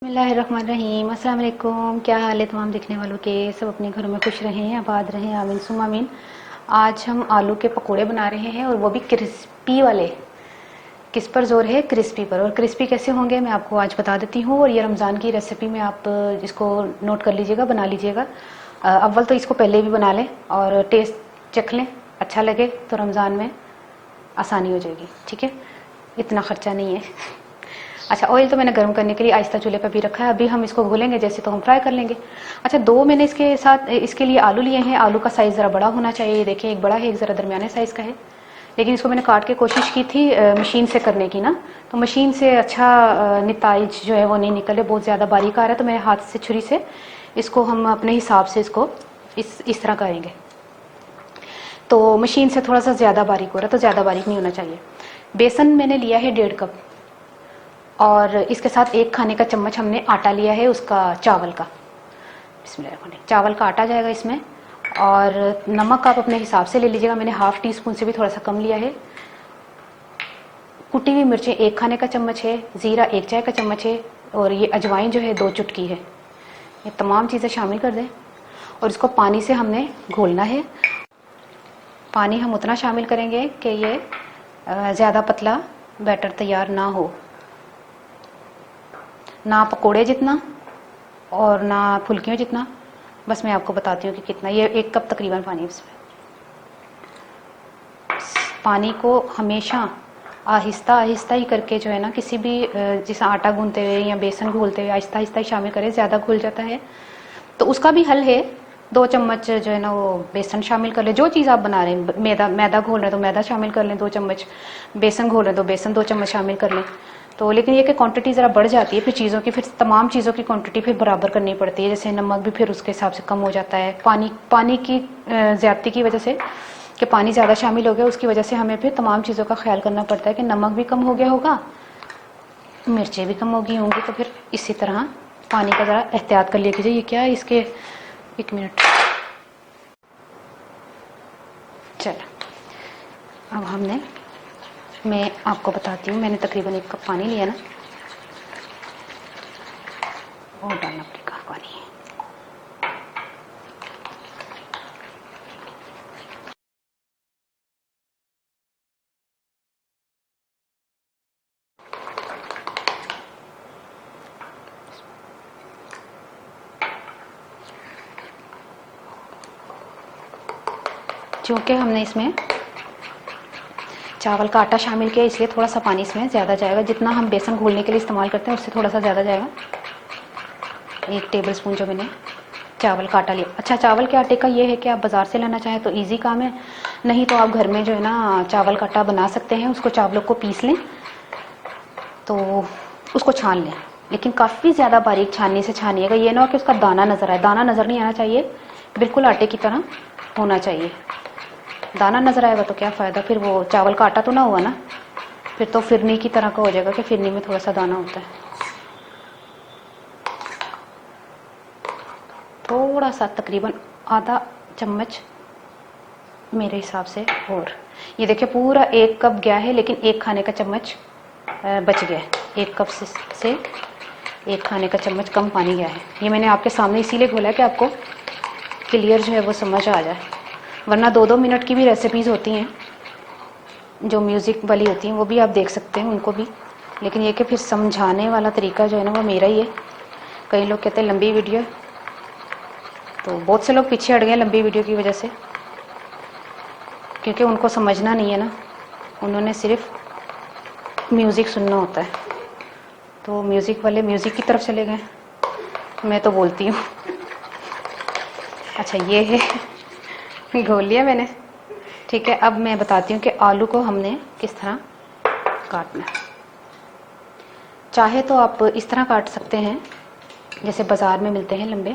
बिस्मिल्लाहिर्रहमानिर्रहीम। अस्सलाम वालेकुम। क्या हाल है तमाम देखने वालों के? सब अपने घरों में खुश रहें, आबाद रहें, आमीन सुम्मा आमीन। आज हम आलू के पकोड़े बना रहे हैं और वो भी क्रिस्पी वाले। किस पर जोर है? क्रिस्पी पर। और क्रिस्पी कैसे होंगे मैं आपको आज बता देती हूँ। और ये रमज़ान की रेसिपी में आप इसको नोट कर लीजिएगा, बना लीजिएगा। अव्वल तो इसको पहले भी बना लें और टेस्ट चख लें, अच्छा लगे तो रमज़ान में आसानी हो जाएगी। ठीक है, इतना ख़र्चा नहीं है। अच्छा, ऑयल तो मैंने गर्म करने के लिए आहिस्ता चूल्हे पर भी रखा है। अभी हम इसको घोलेंगे, जैसे तो हम फ्राई कर लेंगे। अच्छा, दो मैंने इसके साथ इसके लिए आलू लिए हैं। आलू का साइज़ ज़रा बड़ा होना चाहिए। देखिए, एक बड़ा है, एक ज़रा दरमियाने साइज़ का है। लेकिन इसको मैंने काट के कोशिश की थी मशीन से करने की ना, तो मशीन से अच्छा नताइज जो है वो नहीं निकले, बहुत ज़्यादा बारीक आ रहा है। तो मैं हाथ से छुरी से इसको हम अपने हिसाब से इसको इस तरह करेंगे। तो मशीन से थोड़ा सा ज़्यादा बारीक हो रहा है, तो ज़्यादा बारीक नहीं होना चाहिए। बेसन मैंने लिया है 1.5 कप और इसके साथ 1 खाने का चम्मच हमने आटा लिया है, उसका चावल का। बिस्मिल्लाह, चावल का आटा जाएगा इसमें। और नमक आप अपने हिसाब से ले लीजिएगा। मैंने हाफ टी स्पून से भी थोड़ा सा कम लिया है। कुटी हुई मिर्चें 1 खाने का चम्मच है। ज़ीरा 1 चाय का चम्मच है। और ये अजवाइन जो है 2 चुटकी है। ये तमाम चीज़ें शामिल कर दें और इसको पानी से हमने घोलना है। पानी हम उतना शामिल करेंगे कि ये ज़्यादा पतला बैटर तैयार ना हो, ना पकोड़े जितना और ना फुल्कियों जितना। बस मैं आपको बताती हूँ कि कितना। ये 1 कप तकरीबन पानी है इसमें। पानी को हमेशा आहिस्ता आहिस्ता ही करके जो है ना, किसी भी जैसे आटा गूंथते हुए या बेसन घोलते हुए आहिस्ता आहिस्ता ही शामिल करें। ज़्यादा घुल जाता है तो उसका भी हल है। 2 चम्मच जो है ना वो बेसन शामिल कर लें। जो चीज़ आप बना रहे हैं, मैदा घोल रहे हैं तो मैदा शामिल कर लें 2 चम्मच, बेसन घोल रहे हैं तो बेसन 2 चम्मच शामिल कर लें। तो लेकिन ये कि क्वांटिटी ज़रा बढ़ जाती है फिर चीज़ों की, फिर तमाम चीज़ों की क्वांटिटी फिर बराबर करनी पड़ती है। जैसे नमक भी फिर उसके हिसाब से कम हो जाता है। पानी की ज़्यादती की वजह से, कि पानी ज़्यादा शामिल हो गया, उसकी वजह से हमें फिर तमाम चीज़ों का ख्याल करना पड़ता है कि नमक भी कम हो गया होगा, मिर्चें भी कम हो गई होंगी। तो फिर इसी तरह पानी का ज़रा एहतियात कर लिया कीजिए। ये क्या है इसके, 1 मिनट। चलो, अब मैं आपको बताती हूँ। मैंने तकरीबन 1 कप पानी लिया ना, और डालना पड़ेगा पानी। चूँकि हमने इसमें चावल का आटा शामिल किया, इसलिए थोड़ा सा पानी इसमें ज़्यादा जाएगा। जितना हम बेसन घोलने के लिए इस्तेमाल करते हैं उससे थोड़ा सा ज़्यादा जाएगा। 1 टेबल स्पून जो मैंने चावल का आटा लिया। अच्छा, चावल के आटे का ये है कि आप बाज़ार से लाना चाहें तो ईजी काम है, नहीं तो आप घर में जो है ना चावल का आटा बना सकते हैं। उसको चावलों को पीस लें, तो उसको छान लें, लेकिन काफ़ी ज़्यादा बारीक छाननी से छानिएगा। ये ना हो कि उसका दाना नज़र आए। दाना नज़र नहीं आना चाहिए, बिल्कुल आटे की तरह होना चाहिए। दाना नज़र आएगा तो क्या फ़ायदा, फिर वो चावल का आटा तो ना हुआ ना, फिर तो फिरनी की तरह का हो जाएगा कि फिरनी में थोड़ा सा दाना होता है। थोड़ा सा, तकरीबन आधा चम्मच मेरे हिसाब से। और ये देखिए पूरा 1 कप गया है, लेकिन 1 खाने का चम्मच बच गया है। 1 कप से 1 खाने का चम्मच कम पानी गया है। ये मैंने आपके सामने इसीलिए खोला है कि आपको क्लियर जो है वो समझ आ जाए। वरना 2-2 मिनट की भी रेसिपीज़ होती हैं जो म्यूज़िक वाली होती हैं, वो भी आप देख सकते हैं उनको भी। लेकिन ये कि फिर समझाने वाला तरीका जो है ना वो मेरा ही है। कई लोग कहते हैं लंबी वीडियो, तो बहुत से लोग पीछे हट गए लंबी वीडियो की वजह से, क्योंकि उनको समझना नहीं है ना, उन्होंने सिर्फ म्यूज़िक सुनना होता है। तो म्यूज़िक वाले म्यूज़िक की तरफ चले गए, मैं तो बोलती हूँ। अच्छा, ये है, घोल लिया मैंने। ठीक है, अब मैं बताती हूँ कि आलू को हमने किस तरह काटना है। चाहे तो आप इस तरह काट सकते हैं जैसे बाज़ार में मिलते हैं लंबे।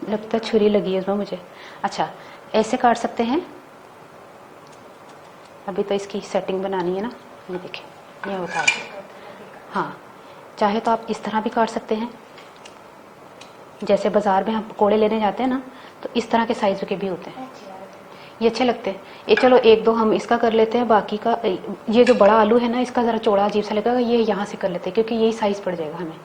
लगता छुरी लगी है उसमें मुझे। अच्छा, ऐसे काट सकते हैं। अभी तो इसकी सेटिंग बनानी है ना, ये देखें, ये होता है। हाँ, चाहे तो आप इस तरह भी काट सकते हैं, जैसे बाज़ार में हम पकोड़े लेने जाते हैं ना, तो इस तरह के साइज़ के भी होते हैं, ये अच्छे लगते हैं। ये चलो 1-2 हम इसका कर लेते हैं, बाकी का ये जो बड़ा आलू है ना, इसका ज़रा चौड़ा अजीब सा लगेगा, ये यहाँ से कर लेते हैं क्योंकि यही साइज़ पड़ जाएगा हमें।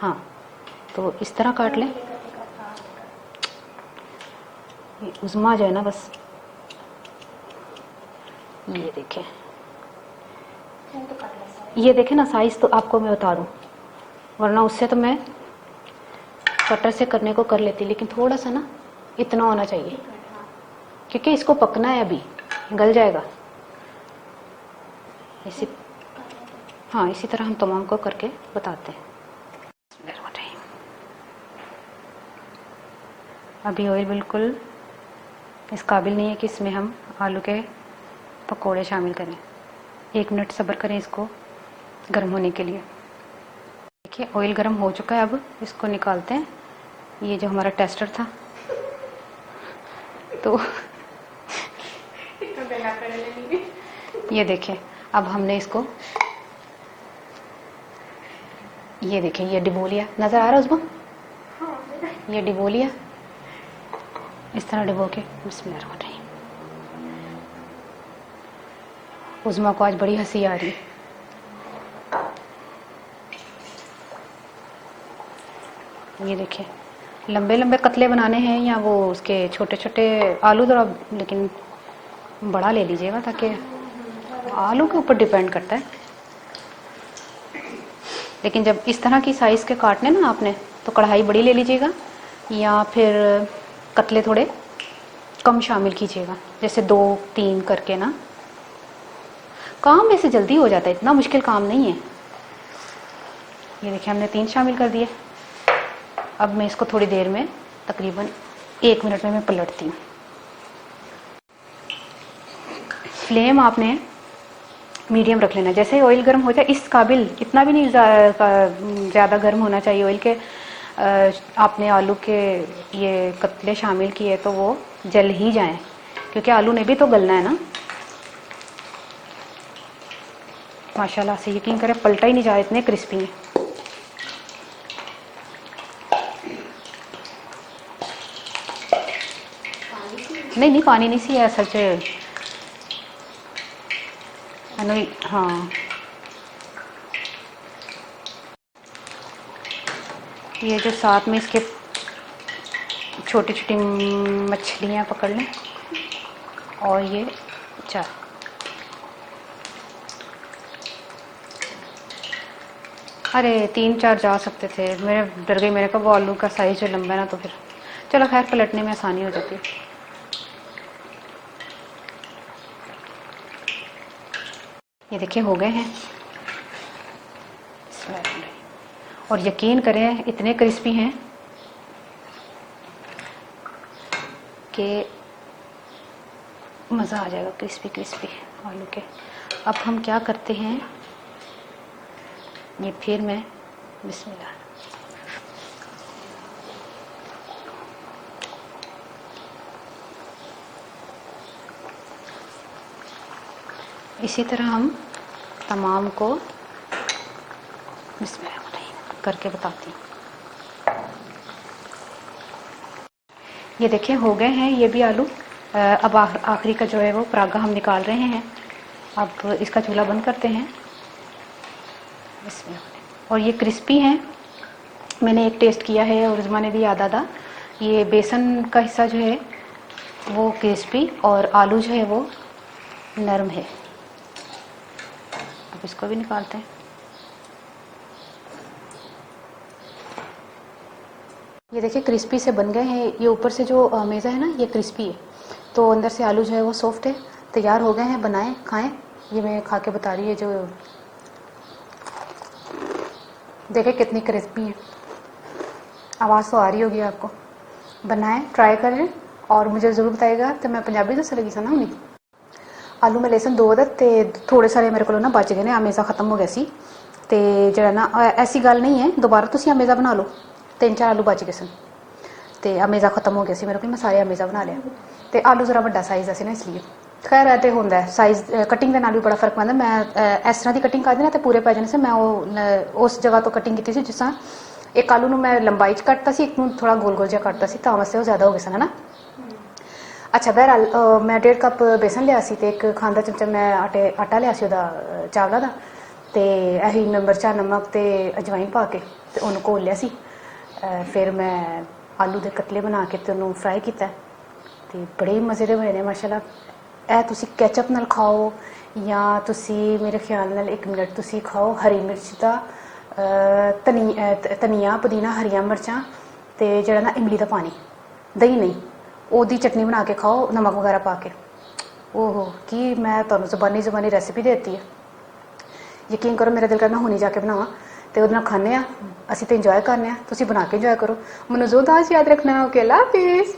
हाँ, तो इस तरह काट लें। ये उज़मा जो है ना, बस ये देखें, ये देखें ना साइज़, तो आपको मैं बता दूँ, वरना उससे तो मैं कटर से करने को कर लेती, लेकिन थोड़ा सा ना इतना होना चाहिए, क्योंकि इसको पकना है, अभी गल जाएगा। इसी हाँ, इसी तरह हम तमाम को करके बताते हैं। अभी ऑयल बिल्कुल इस काबिल नहीं है कि इसमें हम आलू के पकोड़े शामिल करें। 1 मिनट सब्र करें इसको गर्म होने के लिए। देखिए ऑयल गर्म हो चुका है, अब इसको निकालते हैं। ये जो हमारा टेस्टर था, तो ये देखिए, अब हमने इसको, ये देखिए, ये डिबो लिया, नज़र आ रहा है उसमें, ये डिबो लिया, इस तरह डिबो के। बिस्मिल्लाह। उज़मा को आज बड़ी हंसी आ रही है। ये देखिए, लंबे लंबे कतले बनाने हैं या वो उसके छोटे छोटे आलू, ज़रा लेकिन बड़ा ले लीजिएगा, ताकि आलू के ऊपर डिपेंड करता है। लेकिन जब इस तरह की साइज़ के काटने ना आपने, तो कढ़ाई बड़ी ले लीजिएगा, या फिर कतले थोड़े कम शामिल कीजिएगा, जैसे 2-3 करके ना। काम वैसे जल्दी हो जाता है, इतना मुश्किल काम नहीं है। ये देखिए, हमने 3 शामिल कर दिए। अब मैं इसको थोड़ी देर में, तकरीबन 1 मिनट में मैं पलटती हूँ। फ्लेम आपने मीडियम रख लेना। जैसे ऑयल गर्म हो जाए, इस काबिल, इतना भी नहीं ज़्यादा गर्म होना चाहिए ऑयल के, आपने आलू के ये कतले शामिल किए तो वो जल ही जाएं, क्योंकि आलू ने भी तो गलना है ना। माशाल्लाह से यकीन करें, पलटा ही नहीं जा रहा, इतने क्रिस्पी हैं। नहीं, पानी नहीं सी है सच। हाँ, ये जो साथ में इसके छोटी छोटी मछलियाँ पकड़ लें, और ये 4, अरे 3-4 जा सकते थे, मेरे डर गई, मेरे को वो आलू का साइज जो लंबा है ना, तो फिर चलो खैर, पलटने में आसानी हो जाती है। ये देखिए हो गए हैं, और यकीन करें इतने क्रिस्पी हैं कि मज़ा आ जाएगा, क्रिस्पी क्रिस्पी आलू के। अब हम क्या करते हैं, ये फिर मैं, बिस्मिल्लाह, इसी तरह हम तमाम को बिस्मिल्लाह करके बताती हूँ। ये देखिए हो गए हैं ये भी आलू। अब आखिरी का जो है वो परागा हम निकाल रहे हैं। अब इसका चूल्हा बंद करते हैं। और ये क्रिस्पी हैं, मैंने एक टेस्ट किया है और उज़मा ने भी याद आदा। ये बेसन का हिस्सा जो है वो क्रिस्पी और आलू जो है वो नरम है। अब इसको भी निकालते हैं। ये देखिए क्रिस्पी से बन गए हैं। ये ऊपर से जो मेज़ा है ना, ये क्रिस्पी है, तो अंदर से आलू जो है वो सॉफ्ट है। तैयार हो गए हैं, बनाएं खाएं। ये मैं खा के बता रही है, जो देखें कितनी क्रिस्पी है। आवाज़ तो आ रही होगी आपको। बनाएं, ट्राई करें और मुझे ज़रूर बताइएगा। तो मैं पंजाबी दस लगी सा ना हुणी। आलू मैं लेसन 2 अदद ते थोड़े सारे मेरे को ना बच गए ने। मेज़ा खत्म हो गया सी ते जरा ना ऐसी गल नहीं है, दोबारा तुसी मेज़ा बना लो। 3-4 आलू बच गए सन ते मेज़ा खत्म हो गया सी मेरे को। मैं सारे मेज़ा बना लिया ते आलू जरा बड़ा साइज़ सी ना, इसलिए खैर ऐ तो होंदा है साइज़ कटिंग के नाल भी बड़ा फर्क पैंदा। मैं इस तरह की कटिंग करदी ना तो पूरे पै जाने से। मैं उस जगह तो कटिंग की थी जिस तरह एक आलू मैं लंबाई च कटता सी, एक थोड़ा गोल गोल जहा कटता सी, तां वास्ते वो ज़्यादा हो गए सन, है ना। अच्छा बहरहाल मैं 1.5 कप बेसन लिया सी ते 1 खांदा चमचा मैं आटा लिया सी ओहदा चावला दा ਤੇ ਇਹੀ ਮਿਰਚਾਂ ਨਮਕ ਤੇ ਅਜਵਾइन ਪਾ ਕੇ ਤੇ ਉਹਨੂੰ ਘੋਲ ਲਿਆ ਸੀ। ਫਿਰ ਮੈਂ ਆਲੂ ਦੇ ਕਤਲੇ ਬਣਾ ਕੇ ਤੇ ਉਹਨੂੰ ਫਰਾਈ ਕੀਤਾ ਤੇ ਬੜੇ ਮਜ਼ੇ ਦੇ ਬਣੇ ਨੇ ਮਾਸ਼ਾਅੱਲਾ। ਇਹ ਤੁਸੀਂ ਕੈਚਅਪ ਨਾਲ ਖਾਓ ਜਾਂ ਤੁਸੀਂ ਮੇਰੇ ਖਿਆਲ ਨਾਲ 1 ਮਿੰਟ ਤੁਸੀਂ ਖਾਓ ਹਰੀ ਮਿਰਚ ਦਾ ਧਨੀਆ ਪੁਦੀਨਾ ਹਰੀਆਂ ਮਿਰਚਾਂ ਤੇ ਜਿਹੜਾ ਨਾ ਇਮਲੀ ਦਾ ਪਾਣੀ ਦਹੀਂ ਨਹੀਂ ਉਹਦੀ ਚਟਨੀ ਬਣਾ ਕੇ ਖਾਓ ਨਮਕ ਵਗੈਰਾ ਪਾ ਕੇ। ਓਹੋ ਕੀ ਮੈਂ ਤੁਹਾਨੂੰ ਜ਼ਬਾਨੀ ਰੈਸਿਪੀ ਦੇ ਦਿੱਤੀ ਹੈ। ਯਕੀਨ ਕਰੋ ਮੇਰਾ ਦਿਲ ਕਰਨਾ ਹੁਣੀ ਜਾ ਕੇ ਬਣਾਵਾਂ ਤੇ ਉਹਦੇ ਨਾਲ ਖਾਂਦੇ ਹਾਂ ਅਸੀਂ ਤੇ ਇੰਜੋਏ ਕਰਨੇ ਆ। ਤੁਸੀਂ ਬਣਾ ਕੇ ਇੰਜੋਏ ਕਰੋ। ਮੈਨੂੰ ਜ਼ੋਰ ਦਾਸ ਯਾਦ ਰੱਖਣਾ। ਓਕੇ, ਅੱਲਾ ਹਾਫਿਜ਼।